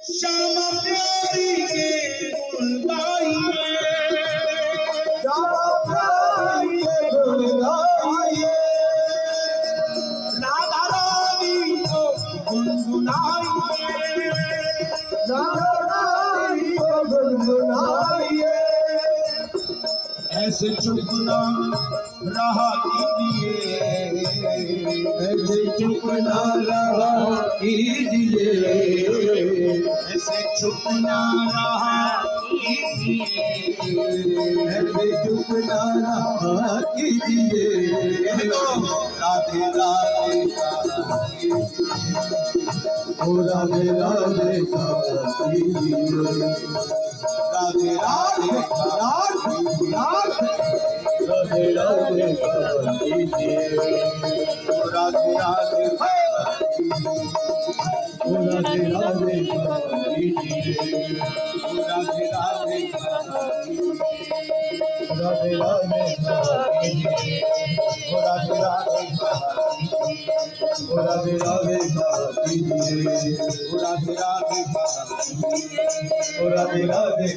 श्यामा प्यारी के गुण गाइए, श्यामा प्यारी के गुण गाइए, राधा रानी को गुनगुनाइए, राधा रानी को गुनगुनाइए। ऐसे चुप ना रहा कीजिए, ऐसे चुप ना रहा कीजिए, ऐसे चुप ना रहा कीजिए, ऐसे चुप ना रहा कीजिए। राधे राधे ओ राधे राधे कीजिए, राधे राधे राधे राधे कीजिए, राधे राधे ओ राधे राधे कीजिए, राधे राधे राधे राधे कीजिए, राधे राधे ओ राधे राधे कीजिए, राधे राधे ओ राधे राधे